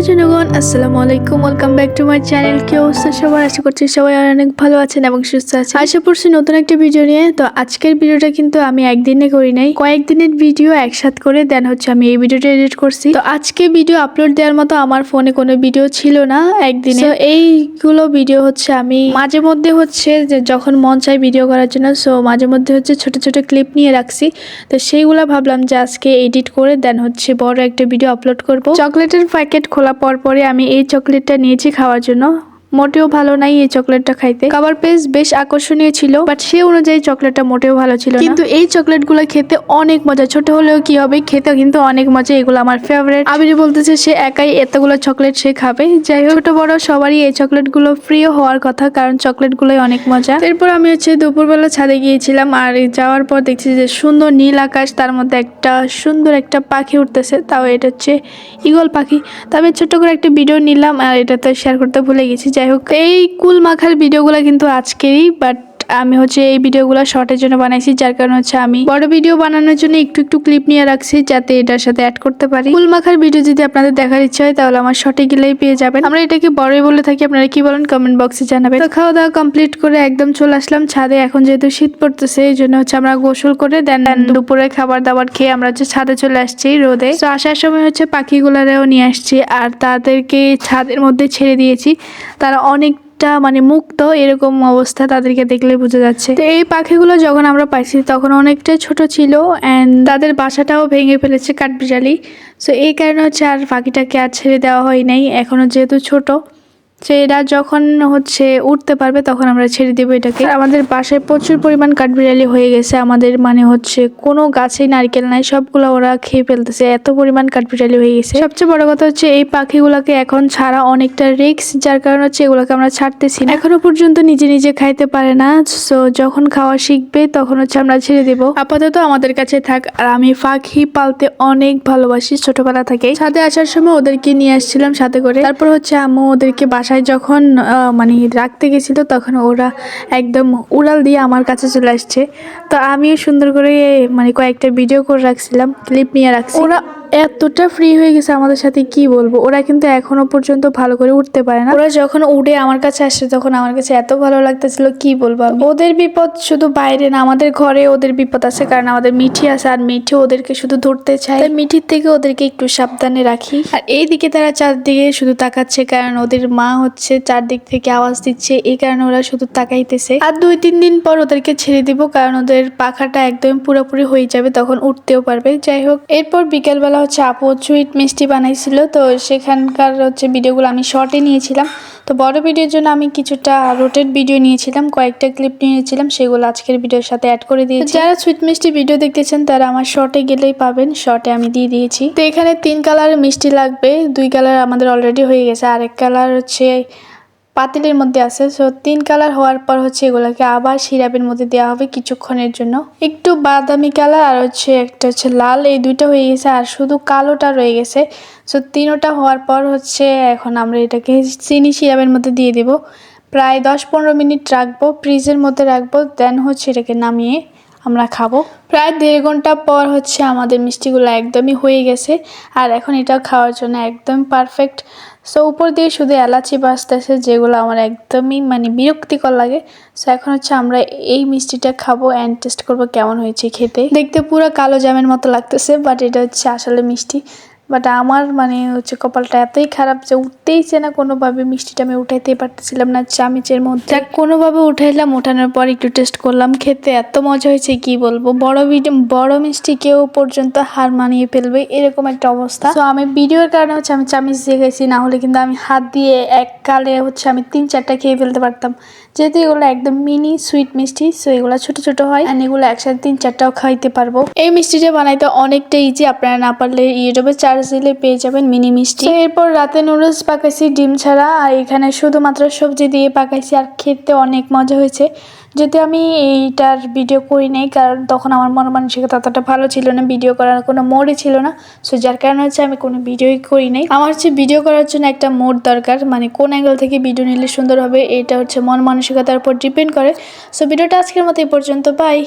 Hello জনগণ, আসসালামু আলাইকুম। Welcome back to my channel. কি অবস্থা সবার? আশা করছি সবাই অনেক ভালো আছেন এবং সুস্থ আছেন। আশা করছি নতুন একটা ভিডিও নিয়ে। তো আজকের ভিডিওটা কিন্তু আমি একদিনে করি নাই, কয়েকদিনের ভিডিও একসাথে করে দেন হচ্ছে আমি এই ভিডিওটা এডিট করছি। তো আজকে ভিডিও আপলোড দেওয়ার মতো আমার ফোনে কোনো ভিডিও ছিল না একদিনে। এইগুলো ভিডিও হচ্ছে আমি মাঝে মধ্যে হচ্ছে যে যখন মন চাই ভিডিও করার জন্য, সো মাঝে মধ্যে হচ্ছে ছোট ছোট ক্লিপ নিয়ে রাখছি। তো সেইগুলা ভাবলাম যে আজকে এডিট করে দেন হচ্ছে বড় একটা ভিডিও আপলোড করব। চকলেটের প্যাকেট খোলা পরে আমি এই চকলেটটা নিয়েছি খাওয়ার জন্য। মোটেও ভালো নাই এই চকলেটটা খাইতে। কাভার পেজ বেশ আকর্ষণীয় ছিল, বাট সে অনুযায়ী চকলেটটা মোটেও ভালো ছিল না। কিন্তু এই চকলেটগুলো খেতে অনেক মজা। ছোট হলেও কি হবে, খেতে কিন্তু অনেক মজা। এগুলো আমার ফেভারিট। আবির বলতেছে সে একাই এতগুলো চকলেট সে খাবে। যাই হোক, ছোট বড় সবারই এই চকলেটগুলো প্রিয় হওয়ার কথা, কারণ চকলেটগুলোই অনেক মজা। এরপর আমি হচ্ছে দুপুরবেলা ছাদে গিয়েছিলাম, আর যাওয়ার পর দেখছি যে সুন্দর নীল আকাশ, তার মধ্যে একটা সুন্দর একটা পাখি উঠতেছে। তাও এটা হচ্ছে ঈগল পাখি। তবে ছোট্ট করে একটা ভিডিও নিলাম, আর এটা তো শেয়ার করতে ভুলে গেছি। যাই হোক, এই কুল মাখার ভিডিওগুলো কিন্তু আজকেরই, বাট আমি হচ্ছে এই ভিডিওগুলো শর্টের জন্য বানাইছি, যার কারণে হচ্ছে আমি বড় ভিডিও বানানোর জন্য একটু একটু ক্লিপ নিয়ে রাখছি, যাতে এটার সাথে অ্যাড করতে পারি। কুল মাখার ভিডিও যদি আপনাদের দেখার ইচ্ছা হয় তাহলে আমার শর্টে গেলেই পেয়ে যাবেন। আমরা এটাকে বড়ই বলে থাকি, আপনারা কি বলেন কমেন্ট বক্সে জানাবেন। তো খাওয়া দাওয়া কমপ্লিট করে একদম চলে আসলাম ছাদে। এখন যেহেতু শীত পড়তেছে, এই জন্য হচ্ছে আমরা গোসল করে দেন দুপুরে খাবার দাবার খেয়ে আমরা হচ্ছে ছাদে চলে আসছি রোদে। তো আসার সময় হচ্ছে পাখিগুলারেও নিয়ে আসছি, আর তাদেরকে ছাদের মধ্যে ছেড়ে দিয়েছি। তারা অনেক মানে মুক্ত এরকম অবস্থা, তাদেরকে দেখলে বোঝা যাচ্ছে। তো এই পাখিগুলো যখন আমরা পাইছি তখন অনেকটাই ছোট ছিল, অ্যান্ড তাদের বাসাটাও ভেঙে ফেলেছে কাঠবিড়ালি। সো এই কারণে হচ্ছে আর পাখিটাকে আর ছেড়ে দেওয়া হয় নাই, এখনো যেহেতু ছোট। সে এরা যখন হচ্ছে উঠতে পারবে তখন আমরা ছেড়ে দেবো এটাকে। আমাদের বাসায় প্রচুর পরিমাণ কাঠবিড়ালি হয়ে গেছে। আমাদের মানে হচ্ছে কোনো গাছেই নারকেল নাই, সবগুলো ওরা খেয়ে ফেলতেছে, এত পরিমাণ কাঠবিড়ালি হয়ে গেছে। সবচেয়ে বড় কথা হচ্ছে এই পাখিগুলোকে এখন ছাড়া অনেকটা রিস্ক, যার কারণে হচ্ছে এগুলোকে আমরা ছাড়তেছি না। এখনো পর্যন্ত নিজে নিজে খাইতে পারে না। সো যখন খাওয়া শিখবে তখন হচ্ছে আমরা ছেড়ে দেবো। আপাতত আমাদের কাছে থাক। আর আমি পাখি পালতে অনেক ভালোবাসি ছোটবেলা থেকে। ছাদে আসার সময় ওদেরকে নিয়ে আসছিলাম সাথে করে। তারপর হচ্ছে আম্মু ওদেরকে বাসায় যখন মানে রাখতে গেছিল তখন ওরা একদম উড়াল দিয়ে আমার কাছে চলে আসছে। তো আমিও সুন্দর করে মানে কয়েকটা ভিডিও করে রাখছিলাম, ক্লিপ নিয়ে রাখছি। ওরা এতটা ফ্রি হয়ে গেছে আমাদের সাথে, কি বলবো। ওরা কিন্তু এখনো পর্যন্ত ভালো করে উঠতে পারে না। ওরা যখন উড়ে আমার কাছে আসে তখন আমার কাছে এত ভালো লাগতেছিল, কি বলবো। ওদের বিপদ শুধু বাইরে না, আমাদের ঘরে ওদের বিপদ আছে, কারণ আমাদের মিঠি আছে, আর মিঠি ওদেরকে শুধু ধরতে চায়। তাই মিঠির থেকে ওদেরকে একটু সাবধানে রাখি। আর এইদিকে তারা চারদিকে শুধু তাকাচ্ছে, কারণ ওদের মা হচ্ছে চারদিক থেকে আওয়াজ দিচ্ছে, এই কারণে ওরা শুধু তাকাইতেছে। আর 2-3 দিন পর ওদেরকে ছেড়ে দিব, কারণ ওদের পাখাটা একদম পুরোপুরি হয়ে যাবে, তখন উঠতেও পারবে। যাই হোক, এরপর বিকেলবেলা হচ্ছে আপু সুইট মিষ্টি বানাইছিল, তো সেখানকার হচ্ছে ভিডিওগুলো আমি শর্টে নিয়েছিলাম। তো বড় ভিডিওর জন্য আমি কিছুটা রোটেট ভিডিও নিয়েছিলাম, কয়েকটা ক্লিপ নিয়েছিলাম, সেগুলো আজকের ভিডিওর সাথে অ্যাড করে দিয়েছি। যারা সুইট মিষ্টি ভিডিও দেখতেছেন তারা আমার শর্টে গেলেই পাবেন, শর্টে আমি দিয়ে দিয়েছি। তো এখানে 3 কালার মিষ্টি লাগবে, 2 কালার আমাদের অলরেডি হয়ে গেছে, আরেক কালার হচ্ছে পাতিলের মধ্যে আছে। সো 3 কালার হওয়ার পর হচ্ছে এগুলোকে আবার সিরাপের মধ্যে দেওয়া হবে কিছুক্ষণের জন্য। একটু বাদামি কালার আর হচ্ছে একটা হচ্ছে লাল, এই দুইটা হয়ে গেছে, আর শুধু কালোটা রয়ে গেছে। সো 3টা হওয়ার পর হচ্ছে এখন আমরা এটাকে চিনি সিরাপের মধ্যে দিয়ে দেব। প্রায় 10-15 মিনিট রাখবো, ফ্রিজের মধ্যে রাখবো, দেন হচ্ছে এটাকে নামিয়ে আমরা খাবো। প্রায় 1.5 ঘন্টা পর হচ্ছে আমাদের মিষ্টিগুলো একদমই হয়ে গেছে, আর এখন এটা খাওয়ার জন্য একদম পারফেক্ট। সো উপর দিয়ে শুধু এলাচি বাজতেছে, যেগুলো আমার একদমই মানে বিরক্তিকর লাগে। সো এখন হচ্ছে আমরা এই মিষ্টিটা খাবো অ্যান্ড টেস্ট করবো কেমন হয়েছে খেতে। দেখতে পুরো কালো জামের মতো লাগতেছে, বাট এটা হচ্ছে আসলে মিষ্টি। বাট আমার মানে হচ্ছে কপালটা এতই খারাপ যে উঠতেইছে না কোনোভাবে, মিষ্টিটা আমি উঠাইতেই পারতেছিলাম না চামিচের মধ্যে। কোনোভাবে উঠাইলাম, উঠানোর পর একটু টেস্ট করলাম, খেতে এত মজা হয়েছে কি বলবো। বড় মিষ্টি কেউ পর্যন্ত হার মানিয়ে ফেলবে এরকম একটা অবস্থা। তো আমি ভিডিওর কারণে হচ্ছে আমি চামিচ দিয়ে গেছি, না হলে কিন্তু আমি হাত দিয়ে এককালে হচ্ছে আমি 3-4টা খেয়ে ফেলতে পারতাম, যেহেতু এগুলো একদম মিনি সুইট মিষ্টি। সো এগুলো ছোট ছোট হয়, আর এগুলো একসাথে 3-4টাও খাইতে পারবো। এই মিষ্টিটা বানাইতে অনেকটা ইজি, আপনারা না পারলে ইউটিউবে চার্জ দিলে পেয়ে যাবেন মিনি মিষ্টি। এরপর রাতে নুডলস পাকাইছি ডিম ছাড়া, আর এখানে শুধুমাত্র সবজি দিয়ে পাকাইছি, আর খেতে অনেক মজা হয়েছে। যদি আমি এইটার ভিডিও করি নাই, কারণ তখন আমার মন মানসিকতা ততটা ভালো ছিল না, ভিডিও করার কোনো মোডই ছিল না। সো যার কারণে হচ্ছে আমি কোনো ভিডিওই করি নাই। আমার হচ্ছে ভিডিও করার জন্য একটা মোড দরকার, মানে কোন অ্যাঙ্গেল থেকে ভিডিও নিলে সুন্দর হবে, এটা হচ্ছে মন মানসিকতার উপর ডিপেন্ড করে। সো ভিডিওটা আজকের মতো এই পর্যন্ত, বাই।